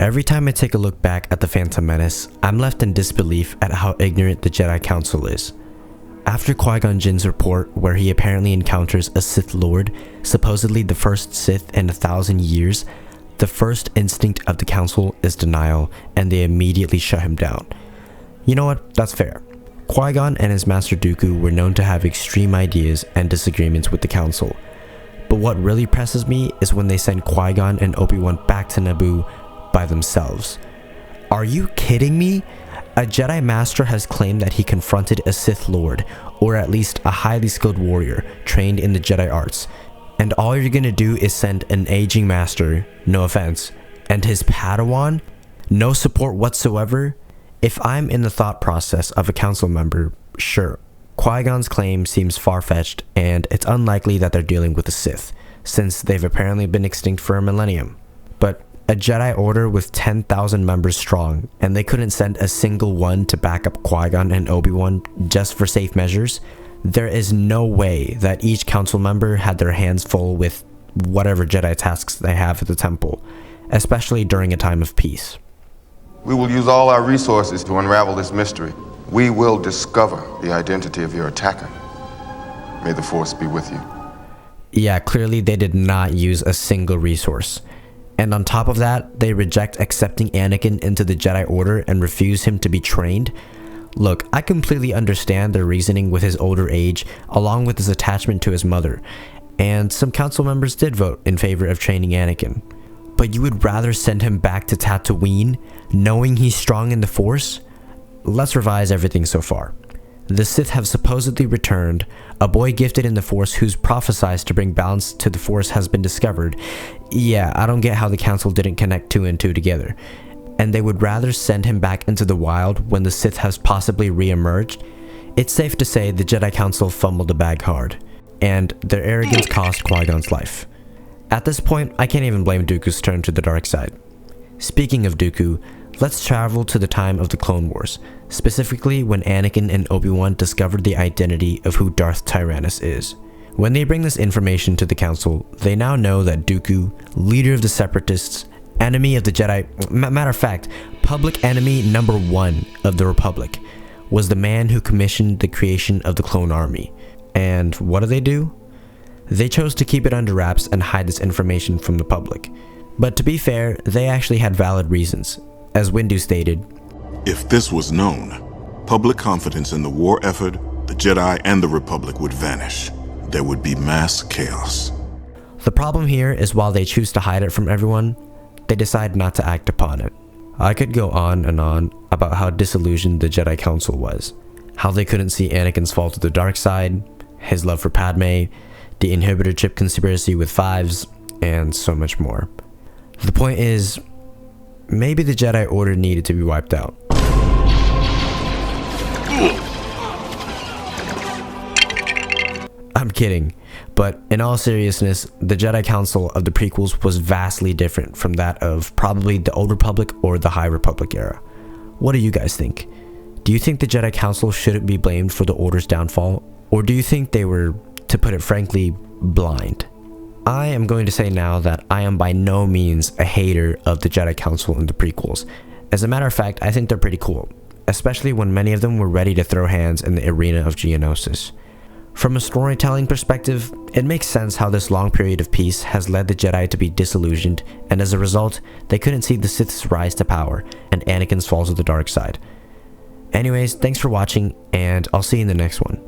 Every time I take a look back at the Phantom Menace, I'm left in disbelief at how ignorant the Jedi Council is. After Qui-Gon Jinn's report where he apparently encounters a Sith Lord, supposedly the first Sith in 1,000 years, the first instinct of the Council is denial, and they immediately shut him down. You know what? That's fair. Qui-Gon and his master Dooku were known to have extreme ideas and disagreements with the Council. But what really presses me is when they send Qui-Gon and Obi-Wan back to Naboo by themselves. Are you kidding me? A Jedi Master has claimed that he confronted a Sith Lord, or at least a highly skilled warrior trained in the Jedi arts, and all you're gonna do is send an aging Master, no offense, and his Padawan? No support whatsoever? If I'm in the thought process of a council member, sure, Qui-Gon's claim seems far-fetched, and it's unlikely that they're dealing with a Sith, since they've apparently been extinct for a millennium. But a Jedi Order with 10,000 members strong, and they couldn't send a single one to back up Qui-Gon and Obi-Wan just for safe measures? There is no way that each council member had their hands full with whatever Jedi tasks they have at the temple, especially during a time of peace. We will use all our resources to unravel this mystery. We will discover the identity of your attacker. May the Force be with you. Yeah, clearly they did not use a single resource. And on top of that, they reject accepting Anakin into the Jedi Order and refuse him to be trained. Look, I completely understand their reasoning with his older age, along with his attachment to his mother, and some council members did vote in favor of training Anakin. But you would rather send him back to Tatooine, knowing he's strong in the Force? Let's revise everything so far. The Sith have supposedly returned, a boy gifted in the Force who's prophesized to bring balance to the Force has been discovered. Yeah, I don't get how the Council didn't connect 2 and 2 together. And they would rather send him back into the wild when the Sith has possibly re-emerged? It's safe to say the Jedi Council fumbled the bag hard, and their arrogance cost Qui-Gon's life. At this point, I can't even blame Dooku's turn to the dark side. Speaking of Dooku, let's travel to the time of the Clone Wars, specifically when Anakin and Obi-Wan discovered the identity of who Darth Tyrannus is. When they bring this information to the Council, they now know that Dooku, leader of the Separatists, enemy of the Jedi, matter of fact, public enemy number 1 of the Republic, was the man who commissioned the creation of the Clone Army. And what do? They chose to keep it under wraps and hide this information from the public. But to be fair, they actually had valid reasons. As Windu stated, "If this was known, public confidence in the war effort, the Jedi, and the Republic would vanish. There would be mass chaos." The problem here is while they choose to hide it from everyone, they decide not to act upon it. I could go on and on about how disillusioned the Jedi Council was, how they couldn't see Anakin's fall to the dark side, his love for Padme, the inhibitor chip conspiracy with Fives, and so much more. The point is, maybe the Jedi Order needed to be wiped out. I'm kidding, but in all seriousness, the Jedi Council of the prequels was vastly different from that of probably the Old Republic or the High Republic era. What do you guys think? Do you think the Jedi Council shouldn't be blamed for the Order's downfall, or do you think they were, to put it frankly, blind? I am going to say now that I am by no means a hater of the Jedi Council in the prequels. As a matter of fact, I think they're pretty cool, especially when many of them were ready to throw hands in the arena of Geonosis. From a storytelling perspective, it makes sense how this long period of peace has led the Jedi to be disillusioned, and as a result, they couldn't see the Sith's rise to power and Anakin's fall to the dark side. Anyways, thanks for watching, and I'll see you in the next one.